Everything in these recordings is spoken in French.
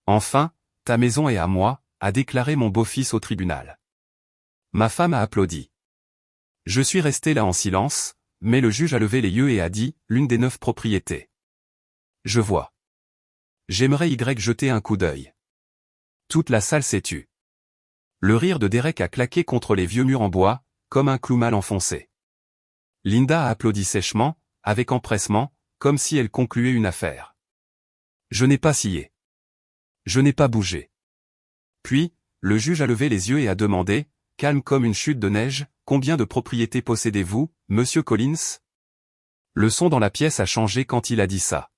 Enfin, ta maison est à moi, a déclaré mon beau-fils au tribunal. Ma femme a applaudi. Je suis resté là en silence, mais le juge a levé les yeux et a dit, l'une des 9 propriétés. Je vois. J'aimerais jeter un coup d'œil. Toute la salle s'est tue. Le rire de Derek a claqué contre les vieux murs en bois, comme un clou mal enfoncé. Linda a applaudi sèchement, avec empressement, comme si elle concluait une affaire. Je n'ai pas scié. Je n'ai pas bougé. Puis, le juge a levé les yeux et a demandé, calme comme une chute de neige, combien de propriétés possédez-vous, monsieur Collins? Le son dans la pièce a changé quand il a dit ça.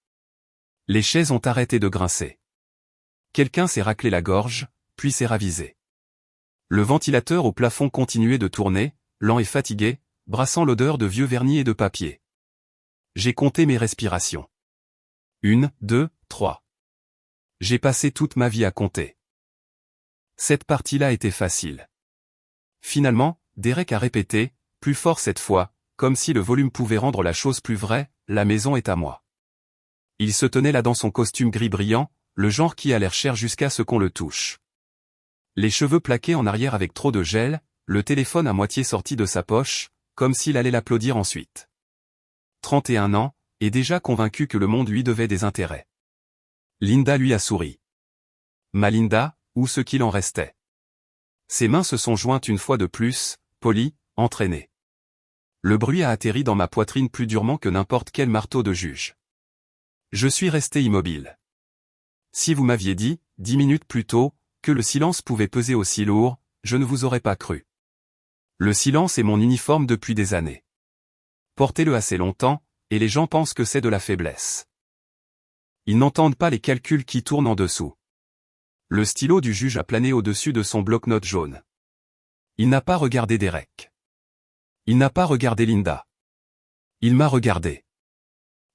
Les chaises ont arrêté de grincer. Quelqu'un s'est raclé la gorge, puis s'est ravisé. Le ventilateur au plafond continuait de tourner, lent et fatigué, brassant l'odeur de vieux vernis et de papier. J'ai compté mes respirations. 1, 2, 3. J'ai passé toute ma vie à compter. Cette partie-là était facile. Finalement, Derek a répété, plus fort cette fois, comme si le volume pouvait rendre la chose plus vraie, la maison est à moi. Il se tenait là dans son costume gris brillant, le genre qui a l'air cher jusqu'à ce qu'on le touche. Les cheveux plaqués en arrière avec trop de gel, le téléphone à moitié sorti de sa poche, comme s'il allait l'applaudir ensuite. 31 ans, et déjà convaincu que le monde lui devait des intérêts. Linda lui a souri. Ma Linda, ou ce qu'il en restait. Ses mains se sont jointes une fois de plus, polies, entraînées. Le bruit a atterri dans ma poitrine plus durement que n'importe quel marteau de juge. Je suis resté immobile. Si vous m'aviez dit, 10 minutes plus tôt, que le silence pouvait peser aussi lourd, je ne vous aurais pas cru. Le silence est mon uniforme depuis des années. Portez-le assez longtemps, et les gens pensent que c'est de la faiblesse. Ils n'entendent pas les calculs qui tournent en dessous. Le stylo du juge a plané au-dessus de son bloc-notes jaune. Il n'a pas regardé Derek. Il n'a pas regardé Linda. Il m'a regardé.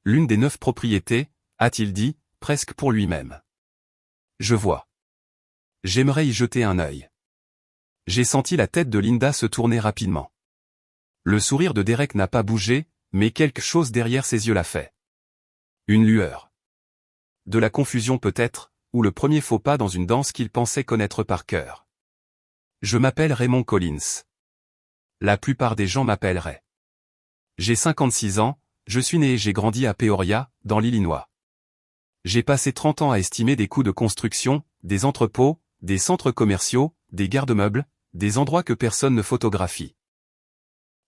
L'une des 9 propriétés, a-t-il dit, presque pour lui-même. Je vois. J'aimerais y jeter un œil. J'ai senti la tête de Linda se tourner rapidement. Le sourire de Derek n'a pas bougé, mais quelque chose derrière ses yeux l'a fait. Une lueur. De la confusion peut-être, ou le premier faux pas dans une danse qu'il pensait connaître par cœur. Je m'appelle Raymond Collins. La plupart des gens m'appelleraient. J'ai 56 ans, je suis né et j'ai grandi à Peoria, dans l'Illinois. J'ai passé 30 ans à estimer des coûts de construction, des entrepôts, des centres commerciaux, des garde-meubles, des endroits que personne ne photographie.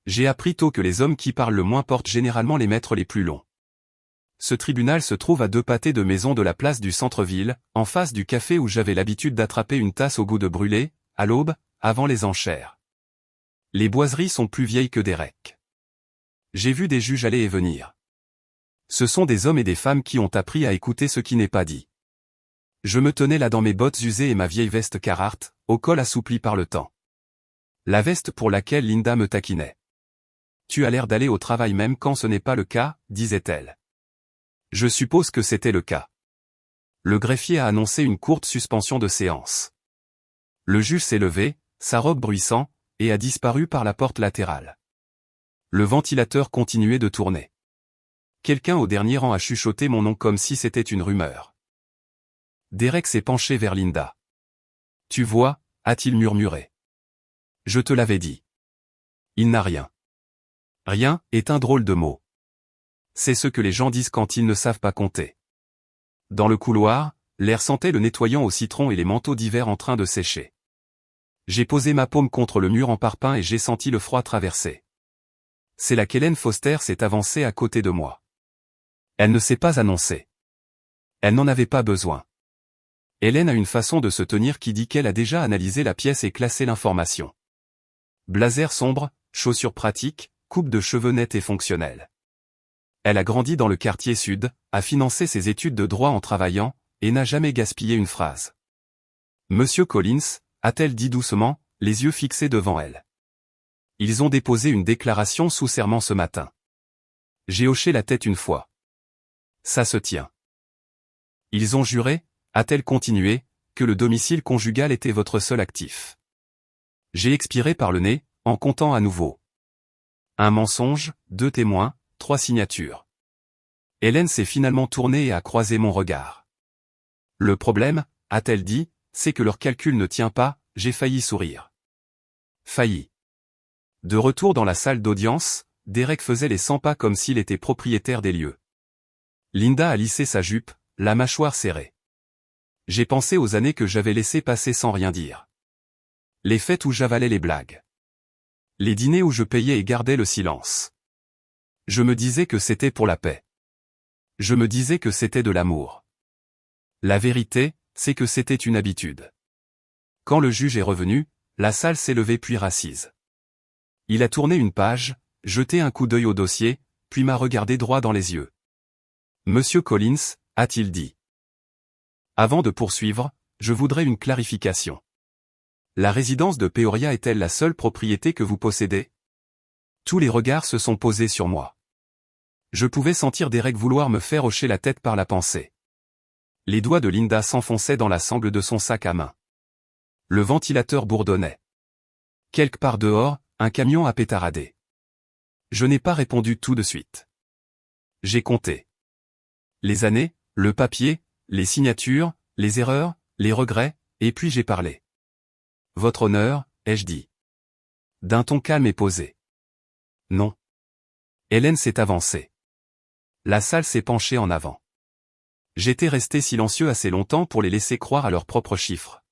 J'ai appris tôt que les hommes qui parlent le moins portent généralement les mètres les plus longs. Ce tribunal se trouve à 2 pâtés de maison de la place du centre-ville, en face du café où j'avais l'habitude d'attraper une tasse au goût de brûlé, à l'aube, avant les enchères. Les boiseries sont plus vieilles que Derek. J'ai vu des juges aller et venir. Ce sont des hommes et des femmes qui ont appris à écouter ce qui n'est pas dit. Je me tenais là dans mes bottes usées et ma vieille veste Carhartt, au col assoupli par le temps. La veste pour laquelle Linda me taquinait. Tu as l'air d'aller au travail même quand ce n'est pas le cas, disait-elle. Je suppose que c'était le cas. Le greffier a annoncé une courte suspension de séance. Le juge s'est levé, sa robe bruissant, et a disparu par la porte latérale. Le ventilateur continuait de tourner. Quelqu'un au dernier rang a chuchoté mon nom comme si c'était une rumeur. Derek s'est penché vers Linda. Tu vois, a-t-il murmuré. Je te l'avais dit. Il n'a rien. Rien est un drôle de mot. C'est ce que les gens disent quand ils ne savent pas compter. Dans le couloir, l'air sentait le nettoyant au citron et les manteaux d'hiver en train de sécher. J'ai posé ma paume contre le mur en parpaing et j'ai senti le froid traverser. C'est là qu'Hélène Foster s'est avancée à côté de moi. Elle ne s'est pas annoncée. Elle n'en avait pas besoin. Hélène a une façon de se tenir qui dit qu'elle a déjà analysé la pièce et classé l'information. Blazer sombre, chaussures pratiques, coupe de cheveux nette et fonctionnelle. Elle a grandi dans le quartier sud, a financé ses études de droit en travaillant, et n'a jamais gaspillé une phrase. Monsieur Collins, a-t-elle dit doucement, les yeux fixés devant elle. Ils ont déposé une déclaration sous serment ce matin. J'ai hoché la tête une fois. Ça se tient. Ils ont juré, a-t-elle continué, que le domicile conjugal était votre seul actif. J'ai expiré par le nez, en comptant à nouveau. Un mensonge, 2 témoins, 3 signatures. Hélène s'est finalement tournée et a croisé mon regard. Le problème, a-t-elle dit, c'est que leur calcul ne tient pas, j'ai failli sourire. Failli. De retour dans la salle d'audience, Derek faisait les 100 pas comme s'il était propriétaire des lieux. Linda a lissé sa jupe, la mâchoire serrée. J'ai pensé aux années que j'avais laissées passer sans rien dire. Les fêtes où j'avalais les blagues. Les dîners où je payais et gardais le silence. Je me disais que c'était pour la paix. Je me disais que c'était de l'amour. La vérité, c'est que c'était une habitude. Quand le juge est revenu, la salle s'est levée puis rassise. Il a tourné une page, jeté un coup d'œil au dossier, puis m'a regardé droit dans les yeux. « Monsieur Collins », a-t-il dit. Avant de poursuivre, je voudrais une clarification. La résidence de Peoria est-elle la seule propriété que vous possédez? Tous les regards se sont posés sur moi. Je pouvais sentir Derek vouloir me faire hocher la tête par la pensée. Les doigts de Linda s'enfonçaient dans la sangle de son sac à main. Le ventilateur bourdonnait. Quelque part dehors, un camion a pétaradé. Je n'ai pas répondu tout de suite. J'ai compté. Les années, le papier, les signatures, les erreurs, les regrets, et puis j'ai parlé. Votre honneur, ai-je dit. D'un ton calme et posé. Non. Hélène s'est avancée. La salle s'est penchée en avant. J'étais resté silencieux assez longtemps pour les laisser croire à leurs propres chiffres.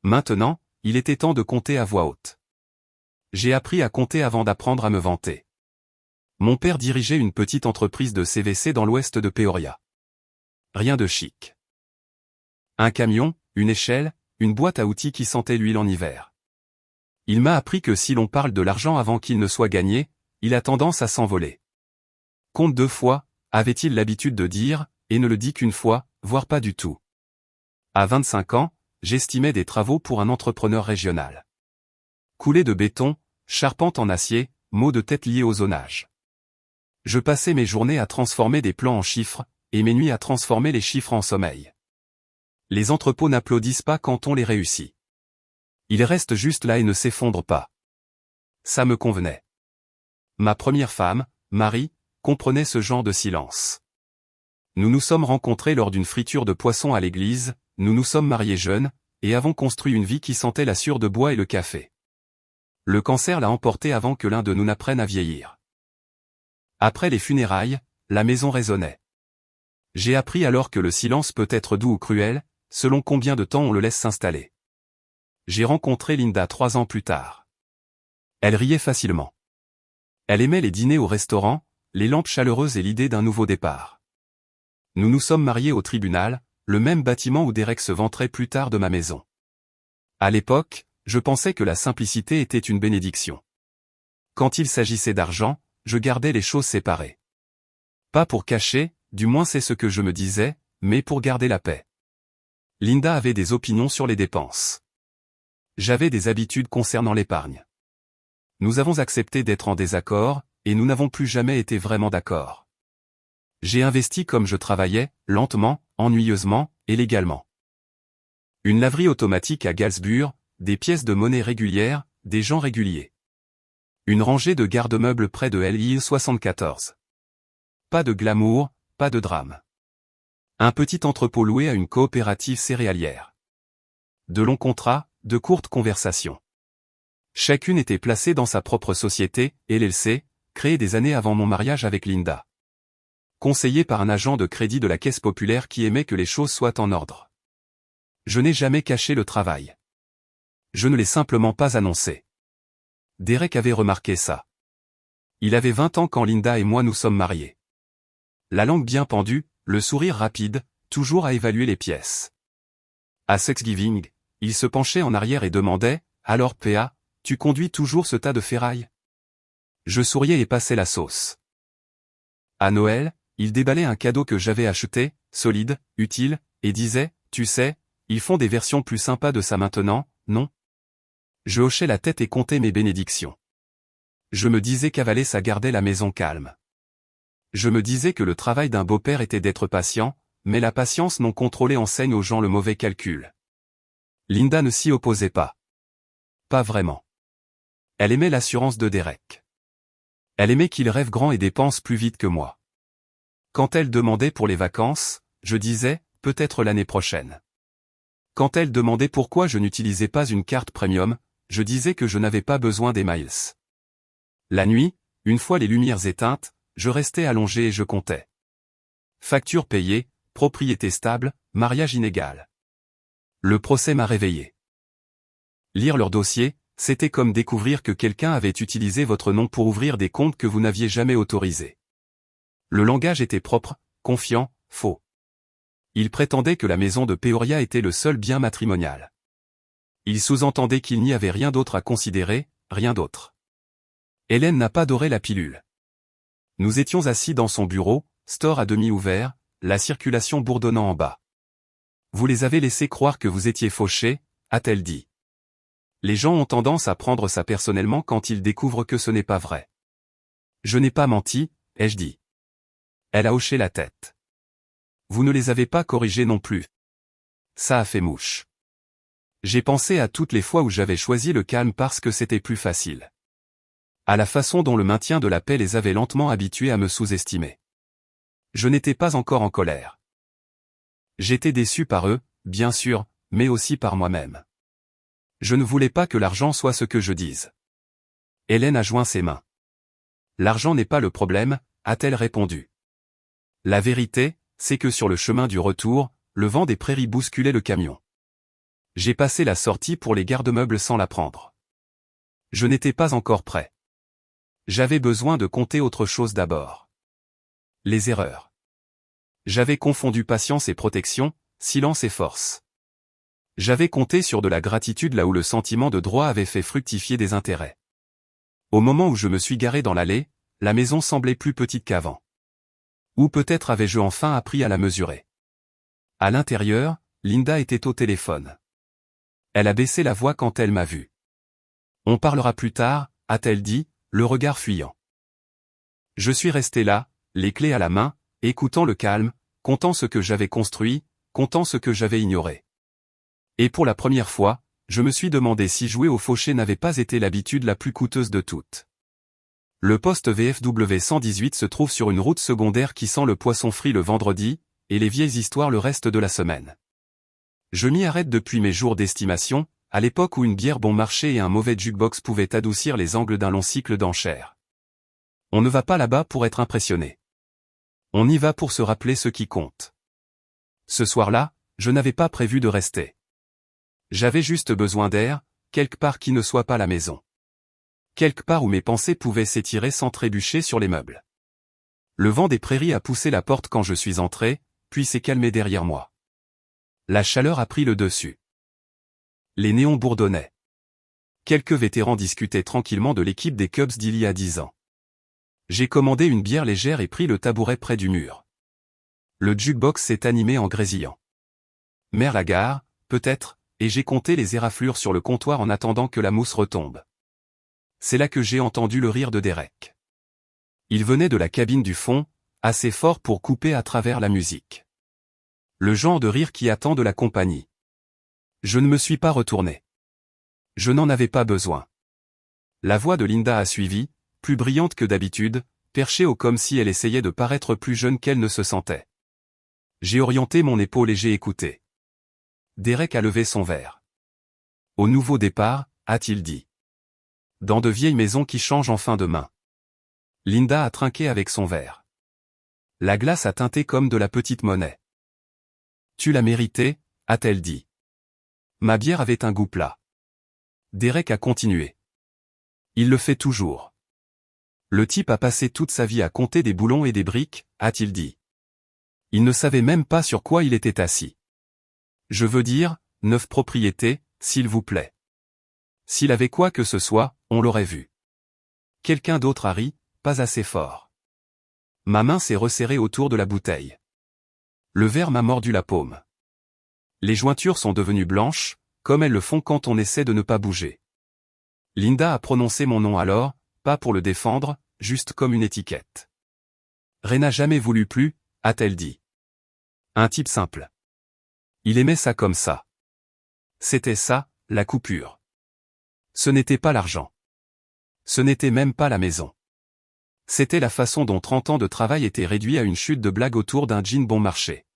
Maintenant, il était temps de compter à voix haute. J'ai appris à compter avant d'apprendre à me vanter. Mon père dirigeait une petite entreprise de CVC dans l'ouest de Peoria. Rien de chic. Un camion, une échelle, une boîte à outils qui sentait l'huile en hiver. Il m'a appris que si l'on parle de l'argent avant qu'il ne soit gagné, il a tendance à s'envoler. Compte 2 fois, avait-il l'habitude de dire, et ne le dit qu'une fois, voire pas du tout. À 25 ans, j'estimais des travaux pour un entrepreneur régional. Coulée de béton, charpente en acier, maux de tête liés au zonage. Je passais mes journées à transformer des plans en chiffres, et mes nuits à transformer les chiffres en sommeil. Les entrepôts n'applaudissent pas quand on les réussit. Ils restent juste là et ne s'effondrent pas. Ça me convenait. Ma première femme, Marie, comprenait ce genre de silence. Nous nous sommes rencontrés lors d'une friture de poisson à l'église, nous nous sommes mariés jeunes, et avons construit une vie qui sentait la sueur de bois et le café. Le cancer l'a emporté avant que l'un de nous n'apprenne à vieillir. Après les funérailles, la maison résonnait. J'ai appris alors que le silence peut être doux ou cruel, selon combien de temps on le laisse s'installer. J'ai rencontré Linda 3 ans plus tard. Elle riait facilement. Elle aimait les dîners au restaurant, les lampes chaleureuses et l'idée d'un nouveau départ. Nous nous sommes mariés au tribunal, le même bâtiment où Derek se vanterait plus tard de ma maison. À l'époque, je pensais que la simplicité était une bénédiction. Quand il s'agissait d'argent, je gardais les choses séparées. Pas pour cacher, du moins c'est ce que je me disais, mais pour garder la paix. Linda avait des opinions sur les dépenses. J'avais des habitudes concernant l'épargne. Nous avons accepté d'être en désaccord, et nous n'avons plus jamais été vraiment d'accord. J'ai investi comme je travaillais, lentement, ennuyeusement, et légalement. Une laverie automatique à Galsburg, des pièces de monnaie régulières, des gens réguliers. Une rangée de garde-meubles près de l'île 74. Pas de glamour, pas de drame. Un petit entrepôt loué à une coopérative céréalière. De longs contrats, de courtes conversations. Chacune était placée dans sa propre société, LLC, créée des années avant mon mariage avec Linda. Conseillée par un agent de crédit de la Caisse populaire qui aimait que les choses soient en ordre. Je n'ai jamais caché le travail. Je ne l'ai simplement pas annoncé. Derek avait remarqué ça. Il avait 20 ans quand Linda et moi nous sommes mariés. La langue bien pendue, le sourire rapide, toujours à évaluer les pièces. À Thanksgiving, il se penchait en arrière et demandait, « Alors P.A., tu conduis toujours ce tas de ferraille ?» Je souriais et passais la sauce. À Noël, il déballait un cadeau que j'avais acheté, solide, utile, et disait, « Tu sais, ils font des versions plus sympas de ça maintenant, non ?» Je hochais la tête et comptais mes bénédictions. Je me disais qu'avaler ça gardait la maison calme. Je me disais que le travail d'un beau-père était d'être patient, mais la patience non contrôlée enseigne aux gens le mauvais calcul. Linda ne s'y opposait pas. Pas vraiment. Elle aimait l'assurance de Derek. Elle aimait qu'il rêve grand et dépense plus vite que moi. Quand elle demandait pour les vacances, je disais, peut-être l'année prochaine. Quand elle demandait pourquoi je n'utilisais pas une carte premium, je disais que je n'avais pas besoin des miles. La nuit, une fois les lumières éteintes, je restais allongé et je comptais. Facture payée, propriété stable, mariage inégal. Le procès m'a réveillé. Lire leur dossier, c'était comme découvrir que quelqu'un avait utilisé votre nom pour ouvrir des comptes que vous n'aviez jamais autorisés. Le langage était propre, confiant, faux. Ils prétendaient que la maison de Peoria était le seul bien matrimonial. Ils sous-entendaient qu'il n'y avait rien d'autre à considérer, rien d'autre. Hélène n'a pas doré la pilule. Nous étions assis dans son bureau, store à demi ouvert, la circulation bourdonnant en bas. Vous les avez laissés croire que vous étiez fauchés, a-t-elle dit. Les gens ont tendance à prendre ça personnellement quand ils découvrent que ce n'est pas vrai. Je n'ai pas menti, ai-je dit. Elle a hoché la tête. Vous ne les avez pas corrigés non plus. Ça a fait mouche. J'ai pensé à toutes les fois où j'avais choisi le calme parce que c'était plus facile. À la façon dont le maintien de la paix les avait lentement habitués à me sous-estimer. Je n'étais pas encore en colère. J'étais déçu par eux, bien sûr, mais aussi par moi-même. Je ne voulais pas que l'argent soit ce que je dise. Hélène a joint ses mains. L'argent n'est pas le problème, a-t-elle répondu. La vérité, c'est que sur le chemin du retour, le vent des prairies bousculait le camion. J'ai passé la sortie pour les garde-meubles sans la prendre. Je n'étais pas encore prêt. J'avais besoin de compter autre chose d'abord. Les erreurs. J'avais confondu patience et protection, silence et force. J'avais compté sur de la gratitude là où le sentiment de droit avait fait fructifier des intérêts. Au moment où je me suis garé dans l'allée, la maison semblait plus petite qu'avant. Ou peut-être avais-je enfin appris à la mesurer. À l'intérieur, Linda était au téléphone. Elle a baissé la voix quand elle m'a vu. On parlera plus tard, a-t-elle dit, le regard fuyant. Je suis resté là, les clés à la main, écoutant le calme, comptant ce que j'avais construit, comptant ce que j'avais ignoré. Et pour la première fois, je me suis demandé si jouer au fauché n'avait pas été l'habitude la plus coûteuse de toutes. Le poste VFW 118 se trouve sur une route secondaire qui sent le poisson frit le vendredi, et les vieilles histoires le reste de la semaine. Je m'y arrête depuis mes jours d'estimation, à l'époque où une bière bon marché et un mauvais jukebox pouvaient adoucir les angles d'un long cycle d'enchères. On ne va pas là-bas pour être impressionné. On y va pour se rappeler ce qui compte. Ce soir-là, je n'avais pas prévu de rester. J'avais juste besoin d'air, quelque part qui ne soit pas la maison. Quelque part où mes pensées pouvaient s'étirer sans trébucher sur les meubles. Le vent des prairies a poussé la porte quand je suis entré, puis s'est calmé derrière moi. La chaleur a pris le dessus. Les néons bourdonnaient. Quelques vétérans discutaient tranquillement de l'équipe des Cubs d'il y a 10 ans. J'ai commandé une bière légère et pris le tabouret près du mur. Le jukebox s'est animé en grésillant. Mère Lagarde, peut-être, et j'ai compté les éraflures sur le comptoir en attendant que la mousse retombe. C'est là que j'ai entendu le rire de Derek. Il venait de la cabine du fond, assez fort pour couper à travers la musique. Le genre de rire qui attend de la compagnie. Je ne me suis pas retourné. Je n'en avais pas besoin. La voix de Linda a suivi, plus brillante que d'habitude, perchée au comme si elle essayait de paraître plus jeune qu'elle ne se sentait. J'ai orienté mon épaule et j'ai écouté. Derek a levé son verre. Au nouveau départ, a-t-il dit. Dans de vieilles maisons qui changent en fin de main. Linda a trinqué avec son verre. La glace a teinté comme de la petite monnaie. Tu l'as mérité, a-t-elle dit. Ma bière avait un goût plat. Derek a continué. Il le fait toujours. Le type a passé toute sa vie à compter des boulons et des briques, a-t-il dit. Il ne savait même pas sur quoi il était assis. Je veux dire, 9 propriétés, s'il vous plaît. S'il avait quoi que ce soit, on l'aurait vu. Quelqu'un d'autre a ri, pas assez fort. Ma main s'est resserrée autour de la bouteille. Le verre m'a mordu la paume. Les jointures sont devenues blanches, comme elles le font quand on essaie de ne pas bouger. Linda a prononcé mon nom alors, pas pour le défendre, juste comme une étiquette. Ray n'a jamais voulu plus, a-t-elle dit. Un type simple. Il aimait ça comme ça. C'était ça, la coupure. Ce n'était pas l'argent. Ce n'était même pas la maison. C'était la façon dont 30 ans de travail étaient réduits à une chute de blagues autour d'un jean bon marché.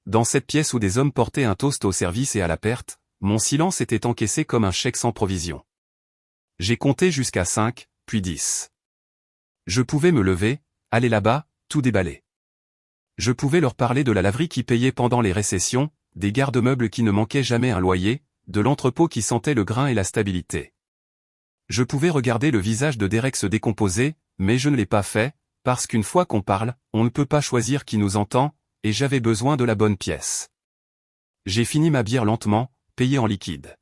Dans cette pièce où des hommes portaient un toast au service et à la perte, mon silence était encaissé comme un chèque sans provision. J'ai compté jusqu'à 5, puis 10. Je pouvais me lever, aller là-bas, tout déballer. Je pouvais leur parler de la laverie qui payait pendant les récessions, des garde-meubles qui ne manquaient jamais un loyer, de l'entrepôt qui sentait le grain et la stabilité. Je pouvais regarder le visage de Derek se décomposer, mais je ne l'ai pas fait, parce qu'une fois qu'on parle, on ne peut pas choisir qui nous entend, et j'avais besoin de la bonne pièce. J'ai fini ma bière lentement, payé en liquide.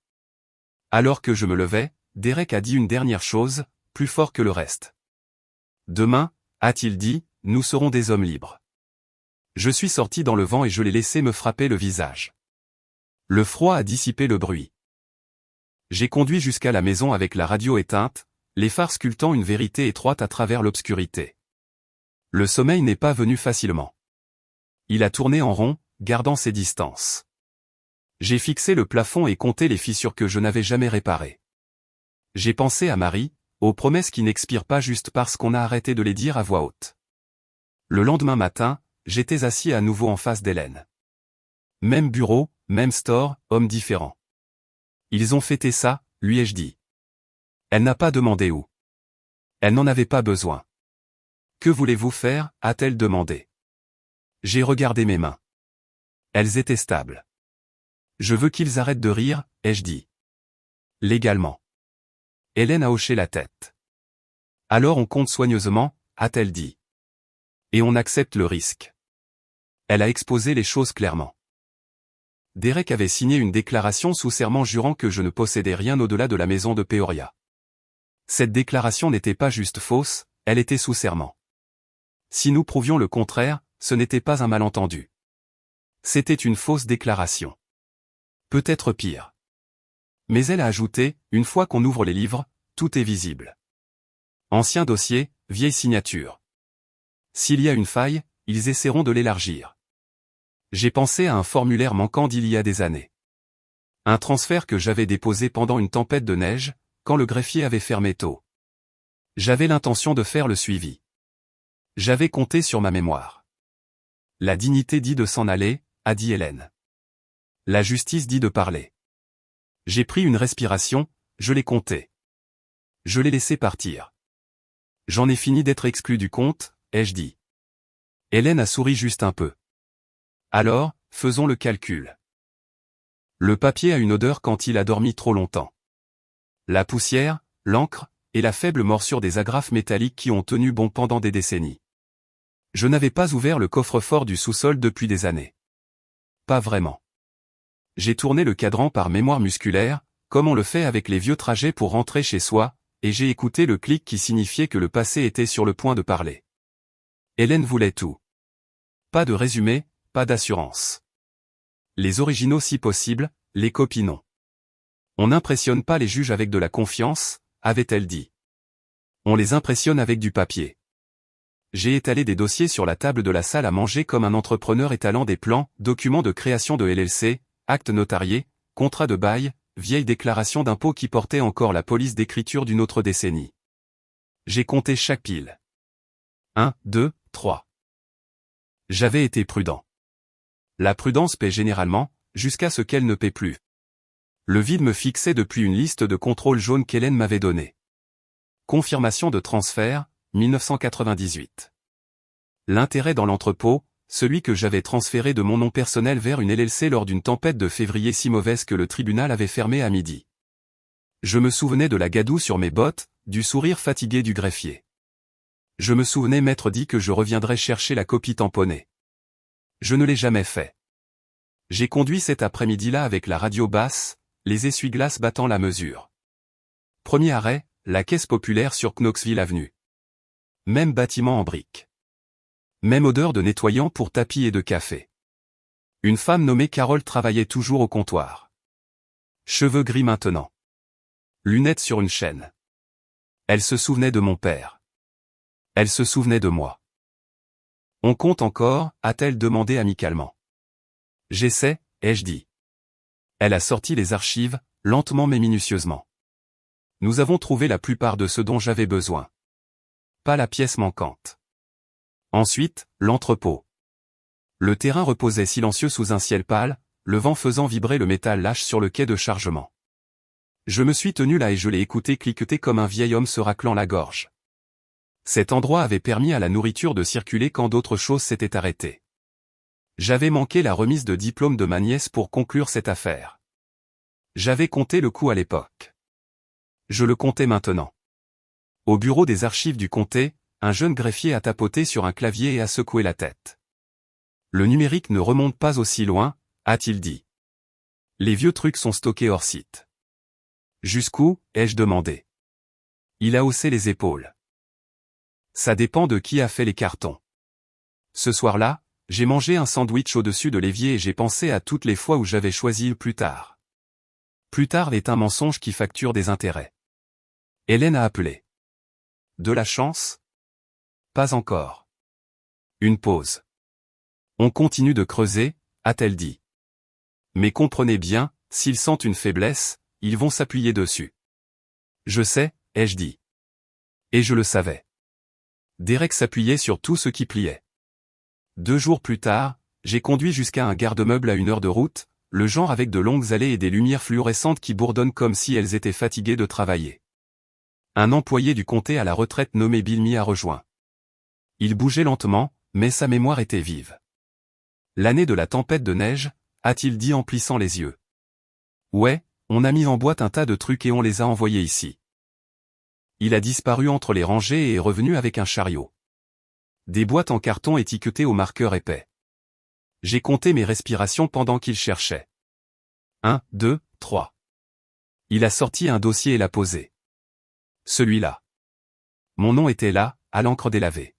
Alors que je me levais, Derek a dit une dernière chose, plus fort que le reste. Demain, a-t-il dit, nous serons des hommes libres. Je suis sorti dans le vent et je l'ai laissé me frapper le visage. Le froid a dissipé le bruit. J'ai conduit jusqu'à la maison avec la radio éteinte, les phares sculptant une vérité étroite à travers l'obscurité. Le sommeil n'est pas venu facilement. Il a tourné en rond, gardant ses distances. J'ai fixé le plafond et compté les fissures que je n'avais jamais réparées. J'ai pensé à Marie, aux promesses qui n'expirent pas juste parce qu'on a arrêté de les dire à voix haute. Le lendemain matin, j'étais assis à nouveau en face d'Hélène. Même bureau, même store, homme différent. Ils ont fêté ça, lui ai-je dit. Elle n'a pas demandé où. Elle n'en avait pas besoin. Que voulez-vous faire, a-t-elle demandé. J'ai regardé mes mains. Elles étaient stables. Je veux qu'ils arrêtent de rire, ai-je dit. Légalement. Hélène a hoché la tête. Alors on compte soigneusement, a-t-elle dit. Et on accepte le risque. Elle a exposé les choses clairement. Derek avait signé une déclaration sous serment jurant que je ne possédais rien au-delà de la maison de Peoria. Cette déclaration n'était pas juste fausse, elle était sous serment. Si nous prouvions le contraire, ce n'était pas un malentendu. C'était une fausse déclaration. Peut-être pire. Mais elle a ajouté, une fois qu'on ouvre les livres, tout est visible. Ancien dossier, vieille signature. S'il y a une faille, ils essaieront de l'élargir. J'ai pensé à un formulaire manquant d'il y a des années. Un transfert que j'avais déposé pendant une tempête de neige, quand le greffier avait fermé tôt. J'avais l'intention de faire le suivi. J'avais compté sur ma mémoire. La dignité dit de s'en aller, a dit Hélène. La justice dit de parler. J'ai pris une respiration, je l'ai compté. Je l'ai laissé partir. J'en ai fini d'être exclu du compte, ai-je dit. Hélène a souri juste un peu. Alors, faisons le calcul. Le papier a une odeur quand il a dormi trop longtemps. La poussière, l'encre, et la faible morsure des agrafes métalliques qui ont tenu bon pendant des décennies. Je n'avais pas ouvert le coffre-fort du sous-sol depuis des années. Pas vraiment. J'ai tourné le cadran par mémoire musculaire, comme on le fait avec les vieux trajets pour rentrer chez soi, et j'ai écouté le clic qui signifiait que le passé était sur le point de parler. Hélène voulait tout. Pas de résumé, pas d'assurance. Les originaux si possible, les copies non. On n'impressionne pas les juges avec de la confiance, avait-elle dit. On les impressionne avec du papier. J'ai étalé des dossiers sur la table de la salle à manger comme un entrepreneur étalant des plans, documents de création de LLC, actes notariés, contrats de bail, vieilles déclarations d'impôts qui portaient encore la police d'écriture d'une autre décennie. J'ai compté chaque pile. 1, 2, 3. J'avais été prudent. La prudence paie généralement, jusqu'à ce qu'elle ne paie plus. Le vide me fixait depuis une liste de contrôles jaunes qu'Hélène m'avait donnée. Confirmation de transfert, 1998. L'intérêt dans l'entrepôt, celui que j'avais transféré de mon nom personnel vers une LLC lors d'une tempête de février si mauvaise que le tribunal avait fermé à midi. Je me souvenais de la gadoue sur mes bottes, du sourire fatigué du greffier. Je me souvenais m'être dit que je reviendrais chercher la copie tamponnée. Je ne l'ai jamais fait. J'ai conduit cet après-midi-là avec la radio basse, les essuie-glaces battant la mesure. Premier arrêt, la Caisse populaire sur Knoxville Avenue. Même bâtiment en briques. Même odeur de nettoyant pour tapis et de café. Une femme nommée Carole travaillait toujours au comptoir. Cheveux gris maintenant. Lunettes sur une chaîne. Elle se souvenait de mon père. Elle se souvenait de moi. On compte encore, a-t-elle demandé amicalement. J'essaie, ai-je dit. Elle a sorti les archives, lentement mais minutieusement. Nous avons trouvé la plupart de ce dont j'avais besoin. Pas la pièce manquante. Ensuite, l'entrepôt. Le terrain reposait silencieux sous un ciel pâle, le vent faisant vibrer le métal lâche sur le quai de chargement. Je me suis tenu là et je l'ai écouté cliqueter comme un vieil homme se raclant la gorge. Cet endroit avait permis à la nourriture de circuler quand d'autres choses s'étaient arrêtées. J'avais manqué la remise de diplôme de ma nièce pour conclure cette affaire. J'avais compté le coup à l'époque. Je le comptais maintenant. Au bureau des archives du comté, un jeune greffier a tapoté sur un clavier et a secoué la tête. Le numérique ne remonte pas aussi loin, a-t-il dit. Les vieux trucs sont stockés hors site. Jusqu'où, ai-je demandé. Il a haussé les épaules. Ça dépend de qui a fait les cartons. Ce soir-là, j'ai mangé un sandwich au-dessus de l'évier et j'ai pensé à toutes les fois où j'avais choisi plus tard. Plus tard est un mensonge qui facture des intérêts. Hélène a appelé. De la chance? Pas encore. Une pause. On continue de creuser, a-t-elle dit. Mais comprenez bien, s'ils sentent une faiblesse, ils vont s'appuyer dessus. Je sais, ai-je dit. Et je le savais. Derek s'appuyait sur tout ce qui pliait. 2 jours plus tard, j'ai conduit jusqu'à un garde-meuble à 1 heure de route, le genre avec de longues allées et des lumières fluorescentes qui bourdonnent comme si elles étaient fatiguées de travailler. Un employé du comté à la retraite nommé Bill m'y a rejoint. Il bougeait lentement, mais sa mémoire était vive. L'année de la tempête de neige, a-t-il dit en plissant les yeux. Ouais, on a mis en boîte un tas de trucs et on les a envoyés ici. Il a disparu entre les rangées et est revenu avec un chariot. Des boîtes en carton étiquetées au marqueur épais. J'ai compté mes respirations pendant qu'il cherchait. 1, 2, 3. Il a sorti un dossier et l'a posé. Celui-là. Mon nom était là, à l'encre délavée.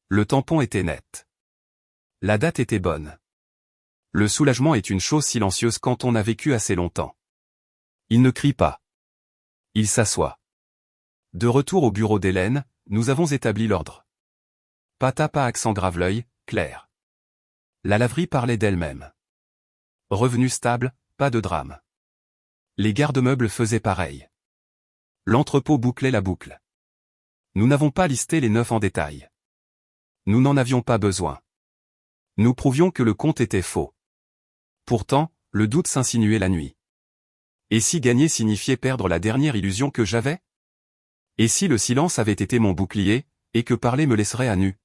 Le tampon était net. La date était bonne. Le soulagement est une chose silencieuse quand on a vécu assez longtemps. Il ne crie pas. Il s'assoit. De retour au bureau d'Hélène, nous avons établi l'ordre. Pata pas accent grave-l'œil, clair. La laverie parlait d'elle-même. Revenu stable, pas de drame. Les garde-meubles faisaient pareil. L'entrepôt bouclait la boucle. Nous n'avons pas listé les 9 en détail. Nous n'en avions pas besoin. Nous prouvions que le compte était faux. Pourtant, le doute s'insinuait la nuit. Et si gagner signifiait perdre la dernière illusion que j'avais? Et si le silence avait été mon bouclier, et que parler me laisserait à nu?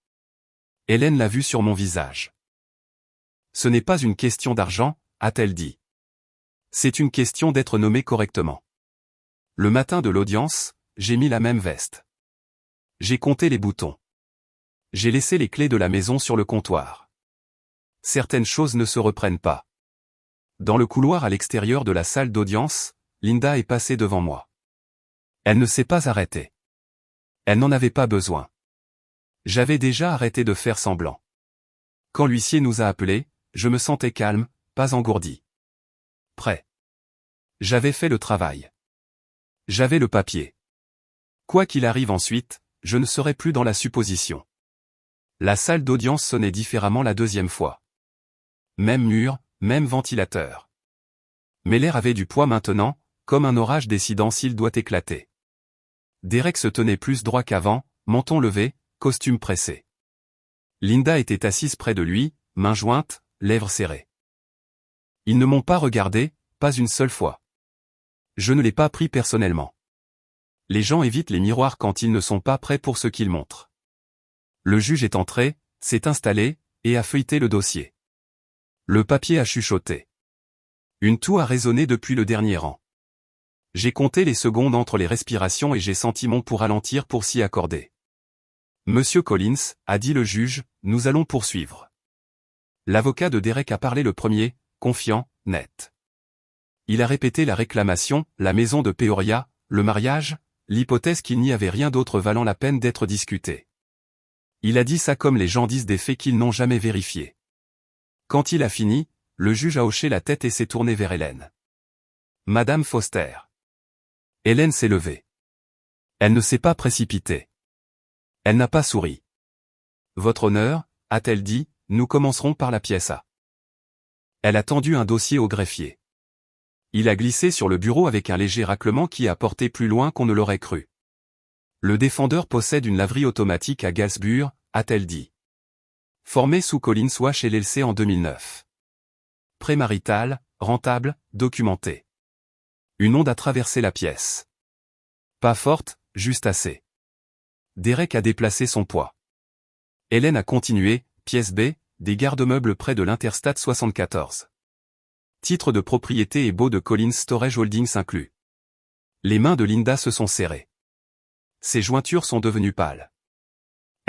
Hélène l'a vu sur mon visage. Ce n'est pas une question d'argent, a-t-elle dit. C'est une question d'être nommé correctement. Le matin de l'audience, j'ai mis la même veste. J'ai compté les boutons. J'ai laissé les clés de la maison sur le comptoir. Certaines choses ne se reprennent pas. Dans le couloir à l'extérieur de la salle d'audience, Linda est passée devant moi. Elle ne s'est pas arrêtée. Elle n'en avait pas besoin. J'avais déjà arrêté de faire semblant. Quand l'huissier nous a appelés, je me sentais calme, pas engourdi. Prêt. J'avais fait le travail. J'avais le papier. Quoi qu'il arrive ensuite, je ne serai plus dans la supposition. La salle d'audience sonnait différemment la 2e fois. Même mur, même ventilateur. Mais l'air avait du poids maintenant, comme un orage décidant s'il doit éclater. Derek se tenait plus droit qu'avant, menton levé, costume pressé. Linda était assise près de lui, mains jointes, lèvres serrées. Ils ne m'ont pas regardé, pas une seule fois. Je ne l'ai pas pris personnellement. Les gens évitent les miroirs quand ils ne sont pas prêts pour ce qu'ils montrent. Le juge est entré, s'est installé, et a feuilleté le dossier. Le papier a chuchoté. Une toux a résonné depuis le dernier rang. J'ai compté les secondes entre les respirations et j'ai senti mon pouls ralentir pour s'y accorder. Monsieur Collins, a dit le juge, nous allons poursuivre. L'avocat de Derek a parlé le premier, confiant, net. Il a répété la réclamation, la maison de Peoria, le mariage, l'hypothèse qu'il n'y avait rien d'autre valant la peine d'être discuté. Il a dit ça comme les gens disent des faits qu'ils n'ont jamais vérifiés. Quand il a fini, le juge a hoché la tête et s'est tourné vers Hélène. Madame Foster. Hélène s'est levée. Elle ne s'est pas précipitée. Elle n'a pas souri. Votre honneur, a-t-elle dit, nous commencerons par la pièce A. Elle a tendu un dossier au greffier. Il a glissé sur le bureau avec un léger raclement qui a porté plus loin qu'on ne l'aurait cru. Le défendeur possède une laverie automatique à Galsburg, a-t-elle dit. Formé sous Collins Wash LLC en 2009. Prémarital, rentable, documenté. Une onde a traversé la pièce. Pas forte, juste assez. Derek a déplacé son poids. Hélène a continué, pièce B, des garde-meubles près de l'Interstate 74. Titre de propriété et baux de Collins Storage Holdings inclus. Les mains de Linda se sont serrées. Ses jointures sont devenues pâles.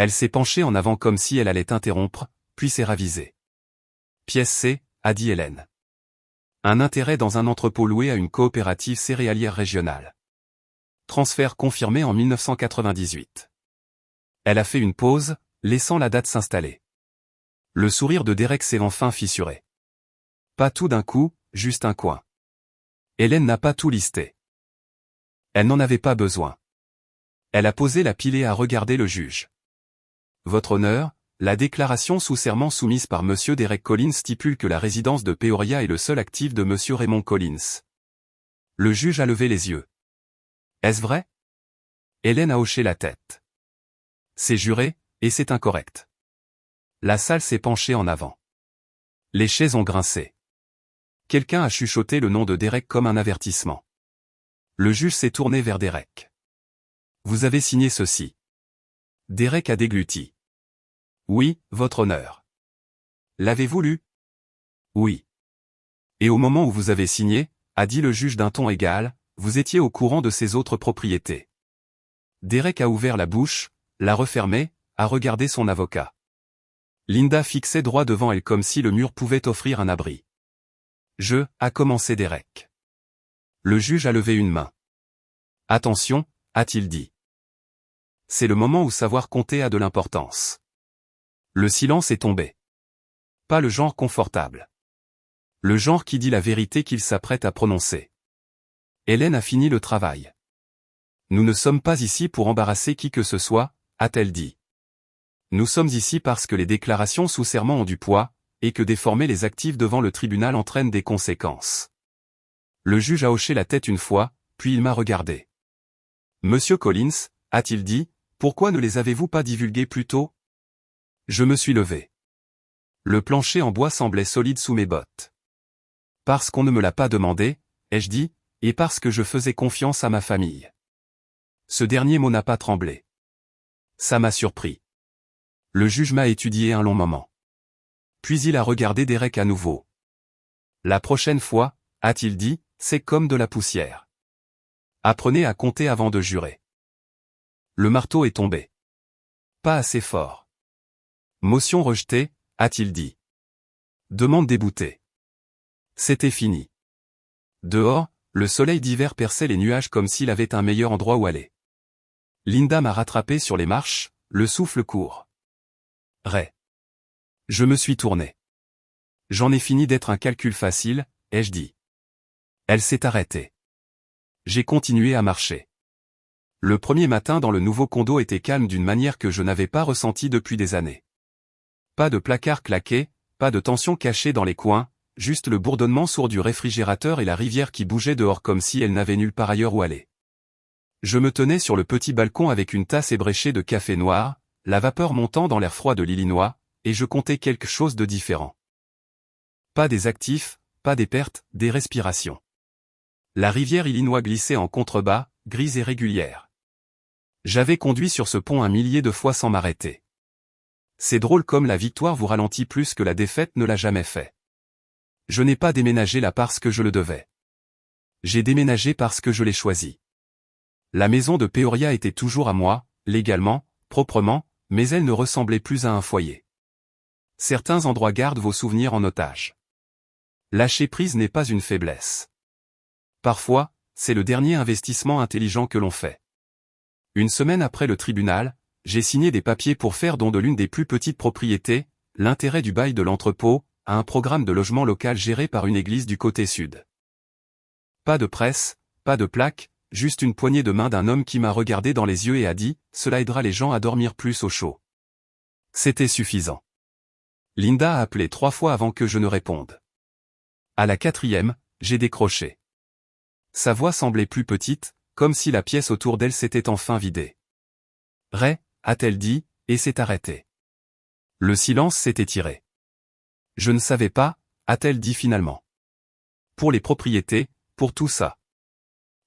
Elle s'est penchée en avant comme si elle allait interrompre, puis s'est ravisée. Pièce C, a dit Hélène. Un intérêt dans un entrepôt loué à une coopérative céréalière régionale. Transfert confirmé en 1998. Elle a fait une pause, laissant la date s'installer. Le sourire de Derek s'est enfin fissuré. Pas tout d'un coup, juste un coin. Hélène n'a pas tout listé. Elle n'en avait pas besoin. Elle a posé la pile et a regardé le juge. Votre honneur, la déclaration sous serment soumise par Monsieur Derek Collins stipule que la résidence de Peoria est le seul actif de Monsieur Raymond Collins. Le juge a levé les yeux. Est-ce vrai? Hélène a hoché la tête. C'est juré, et c'est incorrect. La salle s'est penchée en avant. Les chaises ont grincé. Quelqu'un a chuchoté le nom de Derek comme un avertissement. Le juge s'est tourné vers Derek. Vous avez signé ceci. Derek a dégluti. Oui, votre honneur. L'avez-vous lu? Oui. Et au moment où vous avez signé, a dit le juge d'un ton égal, vous étiez au courant de ses autres propriétés. Derek a ouvert la bouche, l'a refermée, a regardé son avocat. Linda fixait droit devant elle comme si le mur pouvait offrir un abri. A commencé Derek. Le juge a levé une main. Attention, a-t-il dit. C'est le moment où savoir compter a de l'importance. Le silence est tombé. Pas le genre confortable. Le genre qui dit la vérité qu'il s'apprête à prononcer. Hélène a fini le travail. Nous ne sommes pas ici pour embarrasser qui que ce soit, a-t-elle dit. Nous sommes ici parce que les déclarations sous serment ont du poids, et que déformer les actifs devant le tribunal entraîne des conséquences. Le juge a hoché la tête une fois, puis il m'a regardé. Monsieur Collins, a-t-il dit, pourquoi ne les avez-vous pas divulgués plus tôt? Je me suis levé. Le plancher en bois semblait solide sous mes bottes. Parce qu'on ne me l'a pas demandé, ai-je dit, et parce que je faisais confiance à ma famille. Ce dernier mot n'a pas tremblé. Ça m'a surpris. Le juge m'a étudié un long moment. Puis il a regardé Derek à nouveau. La prochaine fois, a-t-il dit, c'est comme de la poussière. Apprenez à compter avant de jurer. Le marteau est tombé. Pas assez fort. Motion rejetée, a-t-il dit. Demande déboutée. C'était fini. Dehors, le soleil d'hiver perçait les nuages comme s'il avait un meilleur endroit où aller. Linda m'a rattrapé sur les marches, le souffle court. Ray. Je me suis tourné. J'en ai fini d'être un calcul facile, ai-je dit. Elle s'est arrêtée. J'ai continué à marcher. Le premier matin dans le nouveau condo était calme d'une manière que je n'avais pas ressentie depuis des années. Pas de placard claqué, pas de tension cachée dans les coins, juste le bourdonnement sourd du réfrigérateur et la rivière qui bougeait dehors comme si elle n'avait nulle part ailleurs où aller. Je me tenais sur le petit balcon avec une tasse ébréchée de café noir, la vapeur montant dans l'air froid de l'Illinois, et je comptais quelque chose de différent. Pas des actifs, pas des pertes, des respirations. La rivière Illinois glissait en contrebas, grise et régulière. J'avais conduit sur ce pont un millier de fois sans m'arrêter. C'est drôle comme la victoire vous ralentit plus que la défaite ne l'a jamais fait. Je n'ai pas déménagé là parce que je le devais. J'ai déménagé parce que je l'ai choisi. La maison de Peoria était toujours à moi, légalement, proprement, mais elle ne ressemblait plus à un foyer. Certains endroits gardent vos souvenirs en otage. Lâcher prise n'est pas une faiblesse. Parfois, c'est le dernier investissement intelligent que l'on fait. Une semaine après le tribunal, j'ai signé des papiers pour faire don de l'une des plus petites propriétés, l'intérêt du bail de l'entrepôt, à un programme de logement local géré par une église du côté sud. Pas de presse, pas de plaque, juste une poignée de main d'un homme qui m'a regardé dans les yeux et a dit « Cela aidera les gens à dormir plus au chaud ». C'était suffisant. Linda a appelé 3 fois avant que je ne réponde. À la 4e, j'ai décroché. Sa voix semblait plus petite, comme si la pièce autour d'elle s'était enfin vidée. « Ray », a-t-elle dit, et s'est arrêtée. Le silence s'est étiré. Je ne savais pas, a-t-elle dit finalement. Pour les propriétés, pour tout ça.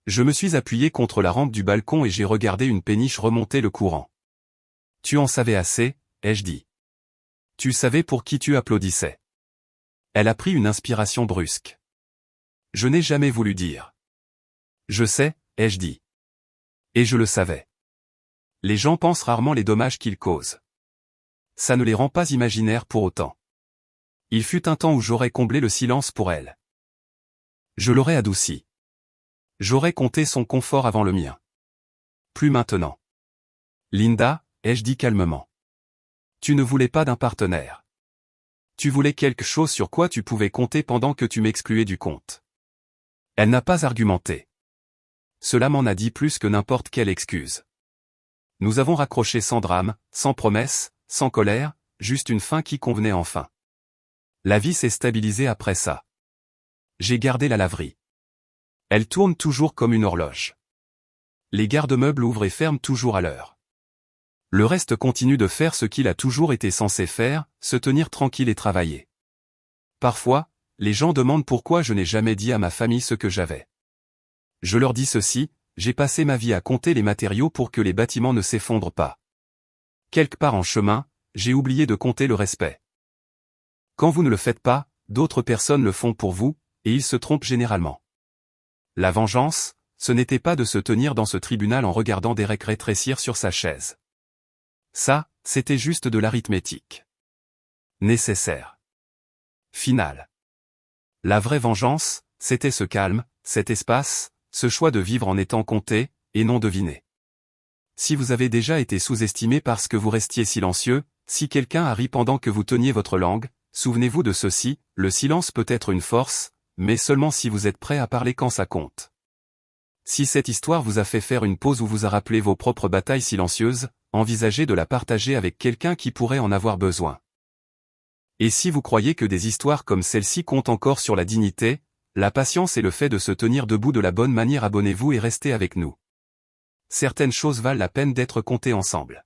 Je me suis appuyé contre la rampe du balcon et j'ai regardé une péniche remonter le courant. Tu en savais assez, ai-je dit. Tu savais pour qui tu applaudissais. Elle a pris une inspiration brusque. Je n'ai jamais voulu dire. Je sais, ai-je dit. Et je le savais. Les gens pensent rarement les dommages qu'ils causent. Ça ne les rend pas imaginaires pour autant. Il fut un temps où j'aurais comblé le silence pour elle. Je l'aurais adouci. J'aurais compté son confort avant le mien. Plus maintenant. Linda, ai-je dit calmement. Tu ne voulais pas d'un partenaire. Tu voulais quelque chose sur quoi tu pouvais compter pendant que tu m'excluais du compte. Elle n'a pas argumenté. Cela m'en a dit plus que n'importe quelle excuse. Nous avons raccroché sans drame, sans promesse, sans colère, juste une fin qui convenait enfin. La vie s'est stabilisée après ça. J'ai gardé la laverie. Elle tourne toujours comme une horloge. Les garde-meubles ouvrent et ferment toujours à l'heure. Le reste continue de faire ce qu'il a toujours été censé faire, se tenir tranquille et travailler. Parfois, les gens demandent pourquoi je n'ai jamais dit à ma famille ce que j'avais. Je leur dis ceci, j'ai passé ma vie à compter les matériaux pour que les bâtiments ne s'effondrent pas. Quelque part en chemin, j'ai oublié de compter le respect. Quand vous ne le faites pas, d'autres personnes le font pour vous, et ils se trompent généralement. La vengeance, ce n'était pas de se tenir dans ce tribunal en regardant Derek rétrécir sur sa chaise. Ça, c'était juste de l'arithmétique. Nécessaire. Final. La vraie vengeance, c'était ce calme, cet espace, ce choix de vivre en étant compté, et non deviné. Si vous avez déjà été sous-estimé parce que vous restiez silencieux, si quelqu'un a ri pendant que vous teniez votre langue, souvenez-vous de ceci, le silence peut être une force, mais seulement si vous êtes prêt à parler quand ça compte. Si cette histoire vous a fait faire une pause ou vous a rappelé vos propres batailles silencieuses, envisagez de la partager avec quelqu'un qui pourrait en avoir besoin. Et si vous croyez que des histoires comme celle-ci comptent encore sur la dignité, la patience et le fait de se tenir debout de la bonne manière, abonnez-vous et restez avec nous. Certaines choses valent la peine d'être comptées ensemble.